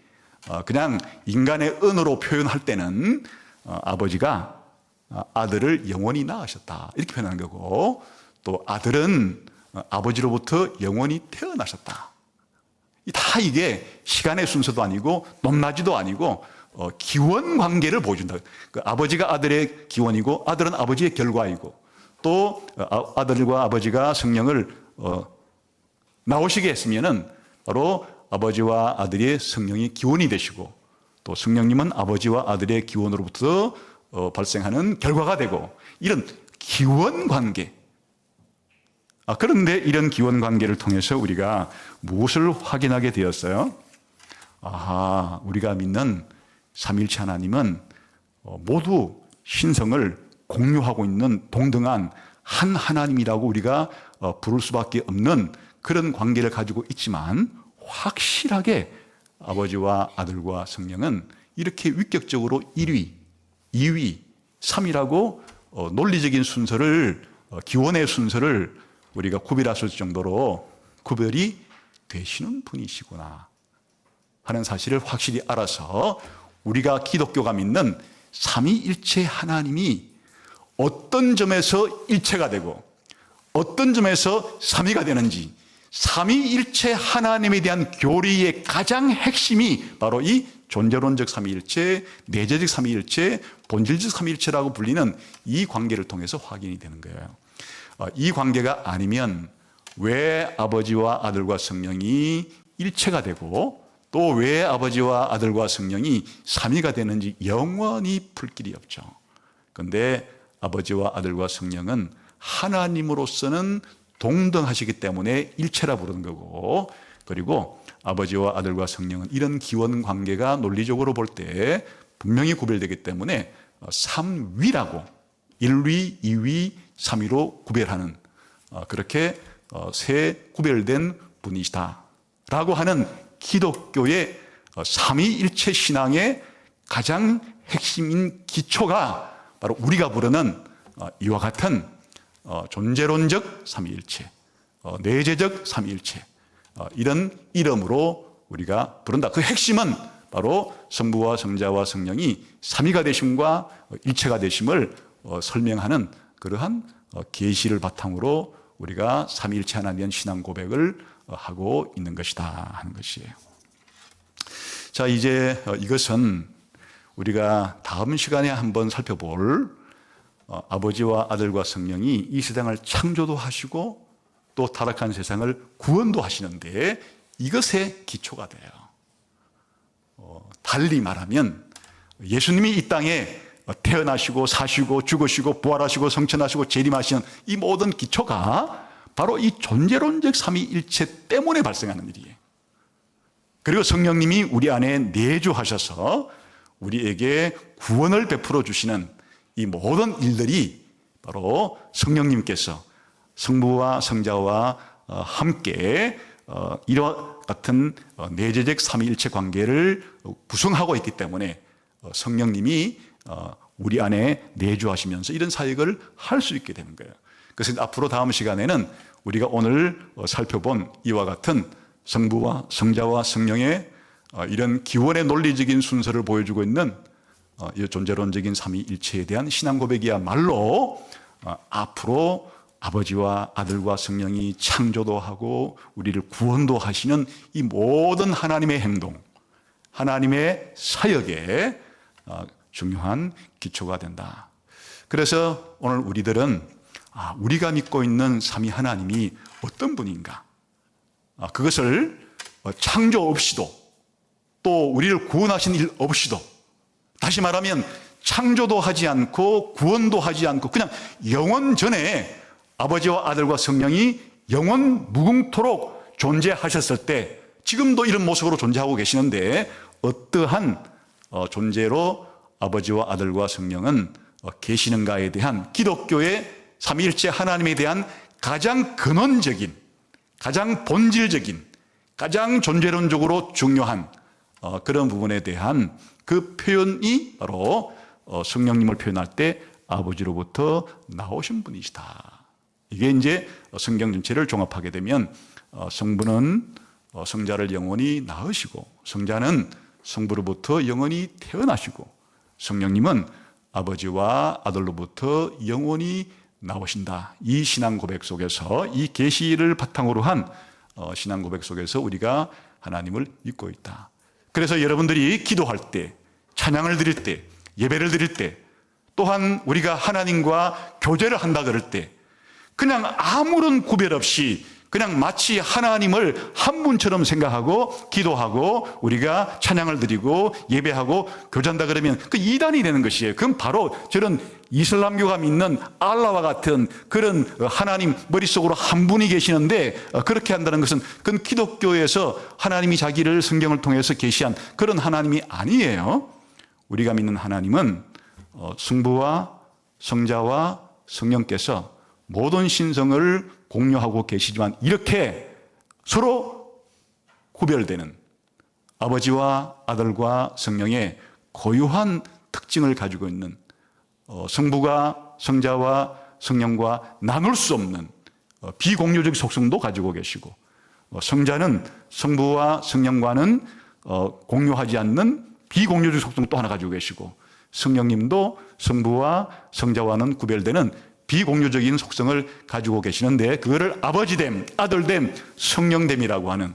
그냥 인간의 언어로 표현할 때는 아버지가 아들을 영원히 낳으셨다 이렇게 표현하는 거고, 또 아들은 아버지로부터 영원히 태어나셨다. 다 이게 시간의 순서도 아니고 높낮이도 아니고 기원 관계를 보여준다. 그 아버지가 아들의 기원이고 아들은 아버지의 결과이고, 또 아들과 아버지가 성령을 나오시게 했으면은 바로 아버지와 아들의 성령이 기원이 되시고, 또 성령님은 아버지와 아들의 기원으로부터 발생하는 결과가 되고, 이런 기원 관계. 그런데 이런 기원 관계를 통해서 우리가 무엇을 확인하게 되었어요? 우리가 믿는 삼위일체 하나님은 모두 신성을 공유하고 있는 동등한 한 하나님이라고 우리가 부를 수밖에 없는 그런 관계를 가지고 있지만, 확실하게 아버지와 아들과 성령은 이렇게 위격적으로 1위, 2위, 3위라고 논리적인 순서를, 기원의 순서를 우리가 구별할 수 있을 정도로 구별이 되시는 분이시구나 하는 사실을 확실히 알아서 우리가 기독교가 믿는 삼위일체 하나님이 어떤 점에서 일체가 되고 어떤 점에서 삼위가 되는지, 삼위일체 하나님에 대한 교리의 가장 핵심이 바로 이 존재론적 삼위일체, 내재적 삼위일체, 본질적 삼위일체라고 불리는 이 관계를 통해서 확인이 되는 거예요. 이 관계가 아니면 왜 아버지와 아들과 성령이 일체가 되고 또 왜 아버지와 아들과 성령이 삼위가 되는지 영원히 풀 길이 없죠. 그런데 아버지와 아들과 성령은 하나님으로서는 동등하시기 때문에 일체라 부르는 거고, 그리고 아버지와 아들과 성령은 이런 기원 관계가 논리적으로 볼 때 분명히 구별되기 때문에 삼위라고, 1위, 2위, 3위로 구별하는, 그렇게 세 구별된 분이시다라고 하는 기독교의 삼위일체 신앙의 가장 핵심인 기초가 바로 우리가 부르는 이와 같은 존재론적 삼위일체, 내재적 삼위일체, 이런 이름으로 우리가 부른다. 그 핵심은 바로 성부와 성자와 성령이 삼위가 되심과 일체가 되심을 설명하는 그러한 계시를 바탕으로 우리가 삼위일체 하나님에 대한 신앙 고백을 하고 있는 것이다 하는 것이에요. 자, 이제 이것은 우리가 다음 시간에 한번 살펴볼 아버지와 아들과 성령이 이 세상을 창조도 하시고 또 타락한 세상을 구원도 하시는데 이것의 기초가 돼요. 달리 말하면 예수님이 이 땅에 태어나시고 사시고 죽으시고 부활하시고 성천하시고 재림하시는 이 모든 기초가 바로 이 존재론적 삼위일체 때문에 발생하는 일이에요. 그리고 성령님이 우리 안에 내주하셔서 우리에게 구원을 베풀어 주시는 이 모든 일들이 바로 성령님께서 성부와 성자와 함께 이와 같은 내재적 삼위일체 관계를 구성하고 있기 때문에 성령님이 우리 안에 내주하시면서 이런 사역을 할 수 있게 되는 거예요. 그래서 앞으로 다음 시간에는 우리가 오늘 살펴본 이와 같은 성부와 성자와 성령의 이런 기원의 논리적인 순서를 보여주고 있는 이 존재론적인 삼위일체에 대한 신앙 고백이야말로 앞으로 아버지와 아들과 성령이 창조도 하고 우리를 구원도 하시는 이 모든 하나님의 행동, 하나님의 사역에 중요한 기초가 된다. 그래서 오늘 우리들은 우리가 믿고 있는 삼위 하나님이 어떤 분인가, 그것을 창조 없이도 또 우리를 구원하신 일 없이도, 다시 말하면 창조도 하지 않고 구원도 하지 않고 그냥 영원 전에 아버지와 아들과 성령이 영원 무궁토록 존재하셨을 때 지금도 이런 모습으로 존재하고 계시는데 어떠한 존재로 아버지와 아들과 성령은 계시는가에 대한 기독교의 삼위일체 하나님에 대한 가장 근원적인, 가장 본질적인, 가장 존재론적으로 중요한 그런 부분에 대한 그 표현이 바로 성령님을 표현할 때 아버지로부터 나오신 분이시다. 이게 이제 성경 전체를 종합하게 되면 성부는 성자를 영원히 낳으시고 성자는 성부로부터 영원히 태어나시고 성령님은 아버지와 아들로부터 영원히 나오신다. 이 신앙 고백 속에서, 이 계시를 바탕으로 한 신앙 고백 속에서 우리가 하나님을 믿고 있다. 그래서 여러분들이 기도할 때, 찬양을 드릴 때, 예배를 드릴 때, 또한 우리가 하나님과 교제를 한다 그럴 때 그냥 아무런 구별 없이 그냥 마치 하나님을 한 분처럼 생각하고 기도하고 우리가 찬양을 드리고 예배하고 교제한다 그러면 그 이단이 되는 것이에요. 그건 바로 저런 이슬람교가 믿는 알라와 같은 그런 하나님 머릿속으로 한 분이 계시는데 그렇게 한다는 것은 그건 기독교에서 하나님이 자기를 성경을 통해서 계시한 그런 하나님이 아니에요. 우리가 믿는 하나님은 성부와 성자와 성령께서 모든 신성을 공유하고 계시지만 이렇게 서로 구별되는 아버지와 아들과 성령의 고유한 특징을 가지고 있는 성부가 성자와 성령과 나눌 수 없는 비공유적 속성도 가지고 계시고 성자는 성부와 성령과는 공유하지 않는 비공유적 속성도 또 하나 가지고 계시고 성령님도 성부와 성자와는 구별되는 비공유적인 속성을 가지고 계시는데 그거를 아버지됨, 아들됨, 성령됨이라고 하는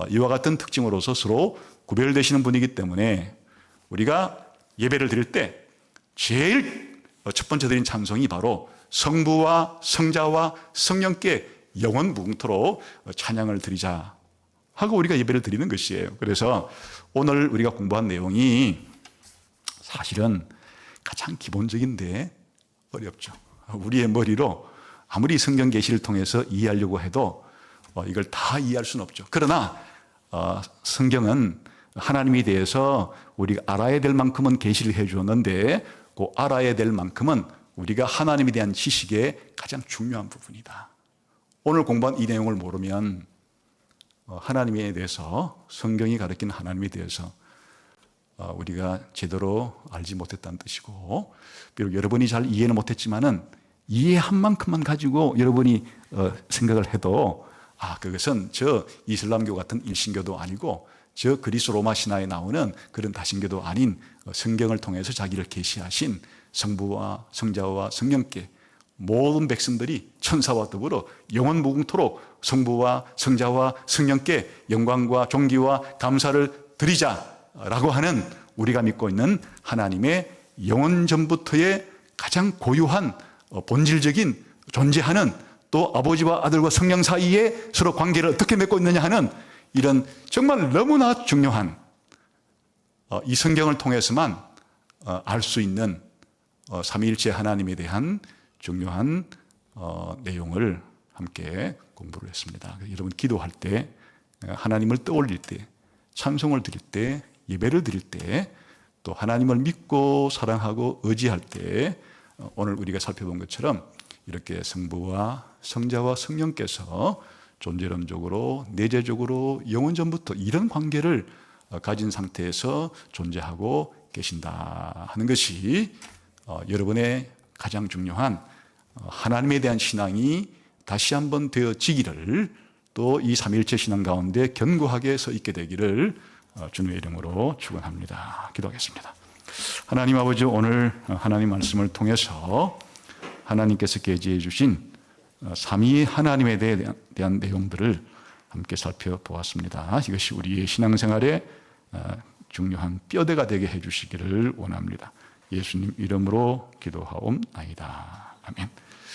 이와 같은 특징으로서 서로 구별되시는 분이기 때문에 우리가 예배를 드릴 때 제일 첫 번째 드린 찬송이 바로 성부와 성자와 성령께 영원 무궁토록 찬양을 드리자 하고 우리가 예배를 드리는 것이에요. 그래서 오늘 우리가 공부한 내용이 사실은 가장 기본적인데 어렵죠. 우리의 머리로 아무리 성경 계시를 통해서 이해하려고 해도 이걸 다 이해할 수는 없죠. 그러나 성경은 하나님에 대해서 우리가 알아야 될 만큼은 계시를 해 주었는데 그 알아야 될 만큼은 우리가 하나님에 대한 지식의 가장 중요한 부분이다. 오늘 공부한 이 내용을 모르면 하나님에 대해서, 성경이 가르치는 하나님에 대해서 우리가 제대로 알지 못했다는 뜻이고, 비록 여러분이 잘 이해는 못했지만은 이해한 만큼만 가지고 여러분이 생각을 해도 그것은 저 이슬람교 같은 일신교도 아니고 저 그리스 로마 신화에 나오는 그런 다신교도 아닌 성경을 통해서 자기를 계시하신 성부와 성자와 성령께 모든 백성들이 천사와 더불어 영원 무궁토록 성부와 성자와 성령께 영광과 존귀와 감사를 드리자라고 하는 우리가 믿고 있는 하나님의 영원 전부터의 가장 고유한 본질적인 존재하는, 또 아버지와 아들과 성령 사이에 서로 관계를 어떻게 맺고 있느냐 하는 이런 정말 너무나 중요한 이 성경을 통해서만 알 수 있는 삼위일체 하나님에 대한 중요한 내용을 함께 공부를 했습니다. 여러분 기도할 때, 하나님을 떠올릴 때, 찬송을 드릴 때, 예배를 드릴 때, 또 하나님을 믿고 사랑하고 의지할 때 오늘 우리가 살펴본 것처럼 이렇게 성부와 성자와 성령께서 존재론적으로, 내재적으로, 영원전부터 이런 관계를 가진 상태에서 존재하고 계신다 하는 것이 여러분의 가장 중요한 하나님에 대한 신앙이 다시 한번 되어지기를, 또 이 삼위일체 신앙 가운데 견고하게 서 있게 되기를 주님의 이름으로 축원합니다. 기도하겠습니다. 하나님 아버지, 오늘 하나님 말씀을 통해서 하나님께서 계시해 주신 삼위 하나님에 대한 내용들을 함께 살펴보았습니다. 이것이 우리의 신앙생활에 중요한 뼈대가 되게 해주시기를 원합니다. 예수님 이름으로 기도하옵나이다. 아멘.